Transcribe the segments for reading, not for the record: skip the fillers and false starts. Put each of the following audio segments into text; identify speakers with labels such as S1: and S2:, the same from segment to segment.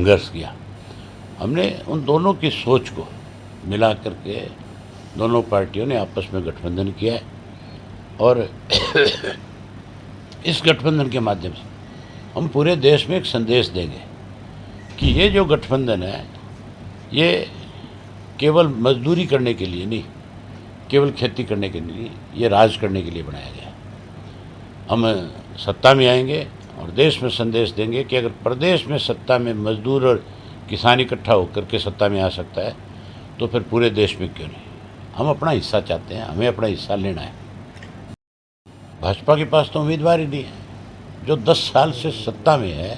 S1: संघर्ष किया। हमने उन दोनों की सोच को मिला करके दोनों पार्टियों ने आपस में गठबंधन किया है और इस गठबंधन के माध्यम से हम पूरे देश में एक संदेश देंगे कि ये जो गठबंधन है ये केवल मजदूरी करने के लिए नहीं, केवल खेती करने के लिए नहीं, ये राज करने के लिए बनाया गया है। हम सत्ता में आएंगे और देश में संदेश देंगे कि अगर प्रदेश में सत्ता में मजदूर और किसान इकट्ठा होकर के सत्ता में आ सकता है तो फिर पूरे देश में क्यों नहीं। हम अपना हिस्सा चाहते हैं, हमें अपना हिस्सा लेना है। भाजपा के पास तो उम्मीदवार ही नहीं है। जो 10 साल से सत्ता में है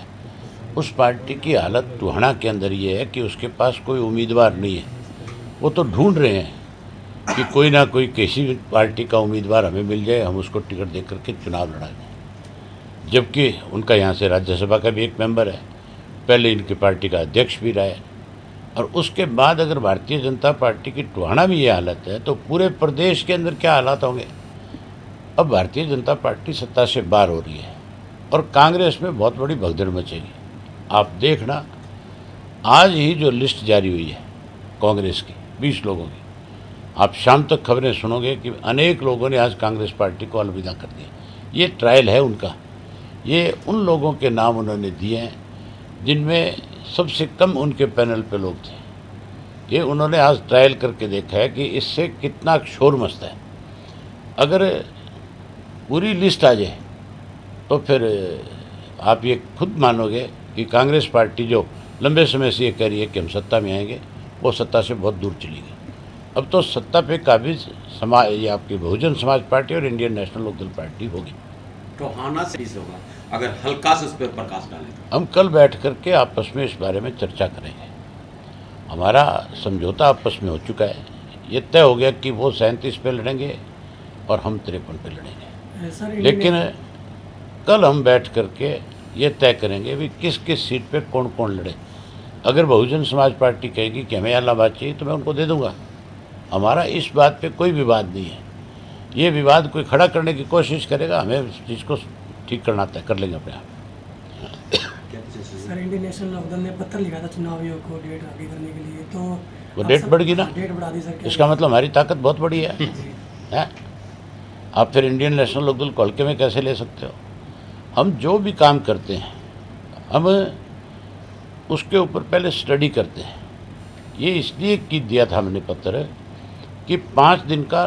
S1: उस पार्टी की हालत टूहना के अंदर ये है कि उसके पास कोई उम्मीदवार नहीं है। वो तो ढूंढ रहे हैं कि कोई ना कोई किसी भी पार्टी का उम्मीदवार हमें मिल जाए, हम उसको टिकट दे करके चुनाव लड़ा दें। जबकि उनका यहाँ से राज्यसभा का भी एक मेंबर है, पहले इनकी पार्टी का अध्यक्ष भी रहा है। और उसके बाद अगर भारतीय जनता पार्टी की टूहना में ये हालत है तो पूरे प्रदेश के अंदर क्या हालात होंगे। अब भारतीय जनता पार्टी सत्ता से बाहर हो रही है और कांग्रेस में बहुत बड़ी भगदड़ मचेगी। आप देखना, आज ही जो लिस्ट जारी हुई है कांग्रेस की 20 लोगों की, आप शाम तक खबरें सुनोगे कि अनेक लोगों ने आज कांग्रेस पार्टी को अलविदा कर दिया। ये ट्रायल है उनका। ये उन लोगों के नाम उन्होंने दिए हैं जिनमें सबसे कम उनके पैनल पे लोग थे। ये उन्होंने आज ट्रायल करके देखा है कि इससे कितना शोर मचता है। अगर पूरी लिस्ट आ जाए तो फिर आप ये खुद मानोगे कि कांग्रेस पार्टी जो लंबे समय से ये कह रही है कि हम सत्ता में आएंगे, वो सत्ता से बहुत दूर चली गई। अब तो सत्ता पे काबिज समाज, ये आपकी बहुजन समाज पार्टी और इंडियन नेशनल लोकदल पार्टी होगी।
S2: टोहाना से होगा अगर हल्का से उस पर प्रकाश डालें।
S1: हम कल बैठ करके आपस में इस बारे में चर्चा करेंगे। हमारा समझौता आपस में हो चुका है। ये तय हो गया कि वो 37 पे लड़ेंगे और हम 53 पे लड़ेंगे। लेकिन कल हम बैठ करके ये तय करेंगे भी किस किस सीट पे कौन कौन लड़े। अगर बहुजन समाज पार्टी कहेगी कि हमें इलाहाबाद चाहिए तो मैं उनको दे दूंगा। हमारा इस बात पे कोई विवाद नहीं है। ये विवाद कोई खड़ा करने की कोशिश करेगा, हमें उस चीज़ को ठीक करना तय कर लेंगे अपने आप।
S3: सर, इंडियन नेशनल लोकदल ने पत्र लिखा था चुनावियों को डेट आगे करने के लिए, तो
S1: वो डेट बढ़ गई ना,
S3: डेट बढ़ा दी सर।
S1: इसका मतलब हमारी ताकत बहुत बड़ी है? आप फिर इंडियन नेशनल लोकदल को हल्के में कैसे ले सकते हो? हम जो भी काम करते हैं हम उसके ऊपर पहले स्टडी करते हैं। ये इसलिए की दिया था हमने पत्र कि 5 दिन का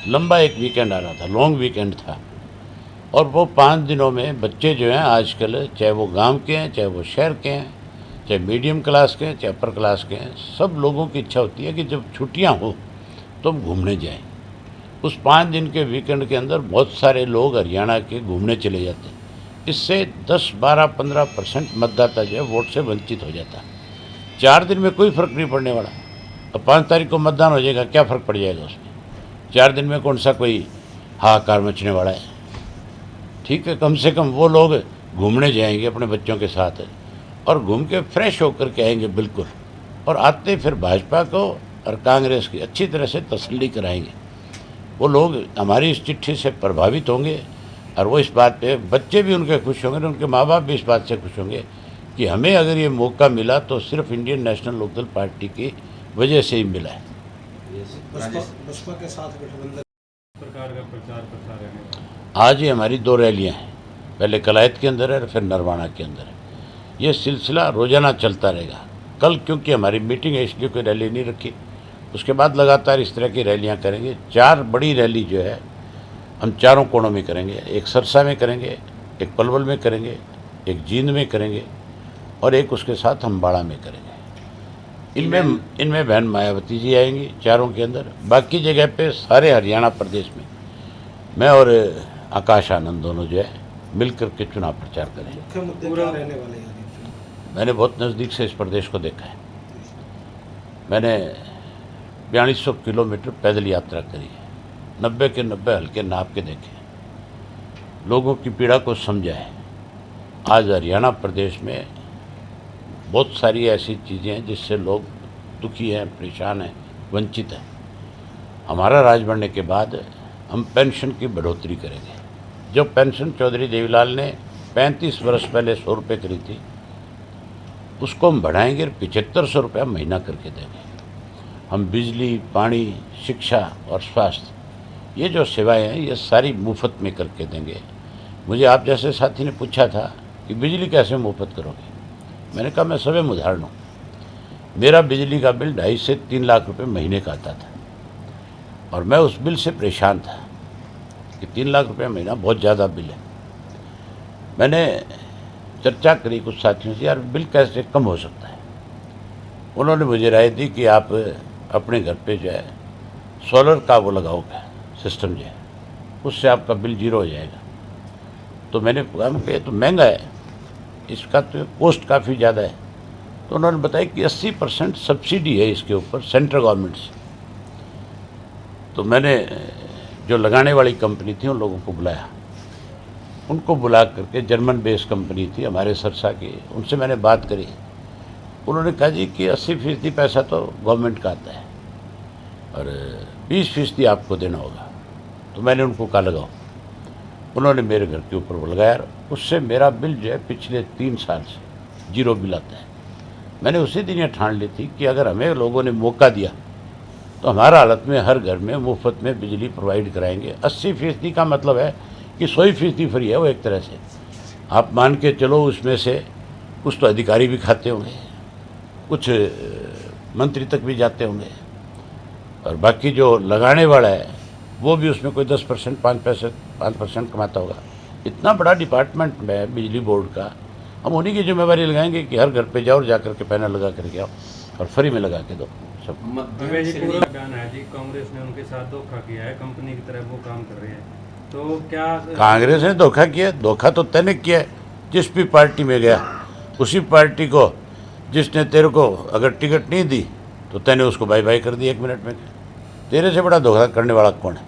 S1: लंबा एक वीकेंड आ रहा था, लॉन्ग वीकेंड था। और वो 5 दिनों में बच्चे जो हैं आजकल, चाहे वो गांव के हैं, चाहे वो शहर के हैं, चाहे मीडियम क्लास के हैं, चाहे अपर क्लास के हैं, सब लोगों की इच्छा होती है कि जब छुट्टियां हो तो हम घूमने जाएं। उस 5 दिन के वीकेंड के अंदर बहुत सारे लोग हरियाणा के घूमने चले जाते हैं। इससे 10, 12, 15% मतदाता जो है वोट से वंचित हो जाता है। 4 दिन में कोई फर्क नहीं पड़ने वाला। अब 5 तारीख को मतदान हो जाएगा, क्या फ़र्क पड़ जाएगा उसमें? 4 दिन में कौन सा कोई हाहाकार मचने वाला है? ठीक है, कम से कम वो लोग घूमने जाएंगे अपने बच्चों के साथ और घूम के फ्रेश होकर के आएंगे बिल्कुल, और आते फिर भाजपा को और कांग्रेस की अच्छी तरह से तसल्ली कराएंगे। वो लोग हमारी इस चिट्ठी से प्रभावित होंगे और वो इस बात पे, बच्चे भी उनके खुश होंगे और उनके माँ बाप भी इस बात से खुश होंगे कि हमें अगर ये मौका मिला तो सिर्फ इंडियन नेशनल लोकदल पार्टी की वजह से ही मिला है।
S4: बसपा के साथ गठबंधन
S5: प्रकार का प्रचार प्रसार है।
S1: आज ही हमारी 2 रैलियां हैं, पहले कलायत के अंदर है और फिर नरवाना के अंदर है। ये सिलसिला रोज़ाना चलता रहेगा। कल क्योंकि हमारी मीटिंग है इसलिए कोई रैली नहीं रखी, उसके बाद लगातार इस तरह की रैलियां करेंगे। 4 बड़ी रैली जो है हम चारों कोणों में करेंगे। एक सरसा में करेंगे, एक पलवल में करेंगे, एक जींद में करेंगे और एक उसके साथ अम्बाड़ा में करेंगे। इनमें बहन मायावती जी आएंगी चारों के अंदर। बाकी जगह पे सारे हरियाणा प्रदेश में मैं और आकाश आनंद दोनों जो है मिलकर के चुनाव प्रचार करेंगे।
S4: मुख्य मुद्दे क्या रहने वाले हैं?
S1: मैंने बहुत नज़दीक से इस प्रदेश को देखा है। मैंने 4200 किलोमीटर पैदल यात्रा करी है, 90 के 90 हल्के नाप के देखे, लोगों की पीड़ा को समझा है। आज हरियाणा प्रदेश में बहुत सारी ऐसी चीज़ें हैं जिससे लोग दुखी हैं, परेशान हैं, वंचित हैं। हमारा राज बनने के बाद हम पेंशन की बढ़ोतरी करेंगे। जो पेंशन चौधरी देवीलाल ने 35 वर्ष पहले 100 रुपये करी थी, उसको हम बढ़ाएंगे, 7500 रुपया महीना करके देंगे। हम बिजली, पानी, शिक्षा और स्वास्थ्य, ये जो सेवाएं हैं ये सारी मुफ्त में करके देंगे। मुझे आप जैसे साथी ने पूछा था कि बिजली कैसे मुफ्त करोगे, मैंने कहा मैं स्वयं उदाहरण हूँ। मेरा बिजली का बिल 2.5 से 3 लाख रुपए महीने का आता था और मैं उस बिल से परेशान था कि 3 लाख रुपये महीना बहुत ज़्यादा बिल है। मैंने चर्चा करी कुछ साथियों से, यार बिल कैसे कम हो सकता है। उन्होंने मुझे राय दी कि आप अपने घर पे जो है सोलर का वो लगाओगे सिस्टम जो है, उससे आपका बिल 0 हो जाएगा। तो मैंने कहा ये तो महंगा है, इसका तो कॉस्ट काफ़ी ज़्यादा है। तो उन्होंने बताया कि 80% सब्सिडी है इसके ऊपर सेंट्रल गवर्नमेंट से। तो मैंने जो लगाने वाली कंपनी थी उन लोगों को बुलाया, उनको बुला करके, जर्मन बेस्ड कंपनी थी हमारे सरसा की, उनसे मैंने बात करी। उन्होंने कहा जी कि 80% पैसा तो गवर्नमेंट का आता है और 20% आपको देना होगा। तो मैंने उनको कहा लगाओ, उन्होंने मेरे घर के ऊपर वो लगाया। उससे मेरा बिल जो है पिछले 3 साल से 0 बिल आता है। मैंने उसी दिन ये ठान ली थी कि अगर हमें लोगों ने मौका दिया तो हमारा हालत में हर घर में मुफ्त में बिजली प्रोवाइड कराएंगे। 80% का मतलब है कि 100% फ्री है वो एक तरह से। आप मान के चलो उसमें से कुछ तो अधिकारी भी खाते होंगे, कुछ मंत्री तक भी जाते होंगे और बाकी जो लगाने वाला है वो भी उसमें कोई 10%, 5% कमाता होगा। इतना बड़ा डिपार्टमेंट है बिजली बोर्ड का, हम उन्हीं की जिम्मेवारी लगाएंगे कि हर घर पे जाओ और जा करके पैनल लगा करके आओ और फ्री में लगा के दो सब।
S2: मध्यम
S5: जी
S2: श्रेणी
S5: पूरा बयान है जी, कांग्रेस ने उनके साथ धोखा किया है, कंपनी की तरह वो काम कर रहे हैं। तो क्या
S1: कांग्रेस ने धोखा किया? धोखा तो तैने किया है। जिस भी पार्टी में गया उसी पार्टी को जिसने तेरे को अगर टिकट नहीं दी तो तैने उसको बाय बाय कर दी 1 मिनट में। तेरे से बड़ा धोखा करने वाला कौन है?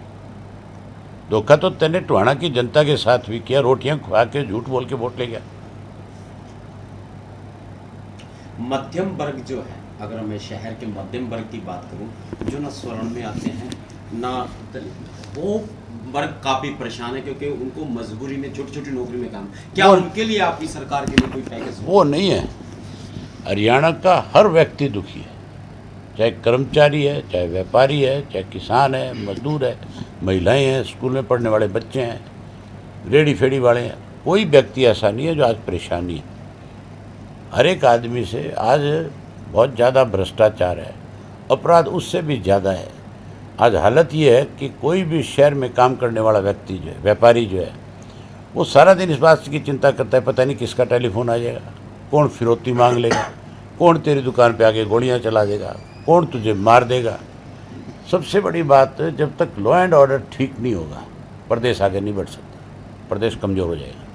S1: धोखा तो तैने टोहाना की जनता के साथ भी किया, रोटियां खुआ के झूठ बोल के वोट ले गया।
S2: मध्यम वर्ग जो है, अगर मैं शहर के मध्यम वर्ग की बात करूं, जो ना स्वर्ण में आते हैं ना वो वर्ग काफी परेशान है क्योंकि उनको मजबूरी में छोटी छोटी नौकरी में काम। क्या उनके लिए आपकी सरकार के लिए कोई पैकेज?
S1: वो नहीं है। हरियाणा का हर व्यक्ति दुखी है, चाहे कर्मचारी है, चाहे व्यापारी है, चाहे किसान है, मजदूर है, महिलाएं हैं, स्कूल में पढ़ने वाले बच्चे हैं, रेडी फेड़ी वाले हैं। कोई व्यक्ति ऐसा नहीं है जो आज परेशानी है। हर एक आदमी से आज बहुत ज़्यादा भ्रष्टाचार है, अपराध उससे भी ज़्यादा है। आज हालत ये है कि कोई भी शहर में काम करने वाला व्यक्ति जो है, व्यापारी जो है, वो सारा दिन इस बात की चिंता करता है पता नहीं किसका टेलीफोन आ जाएगा, कौन फिरौती मांग लेगा, कौन तेरी दुकान पे आके गोलियां चला देगा, कौन तुझे मार देगा। सबसे बड़ी बात, जब तक लॉ एंड ऑर्डर ठीक नहीं होगा प्रदेश आगे नहीं बढ़ सकता, प्रदेश कमज़ोर हो जाएगा।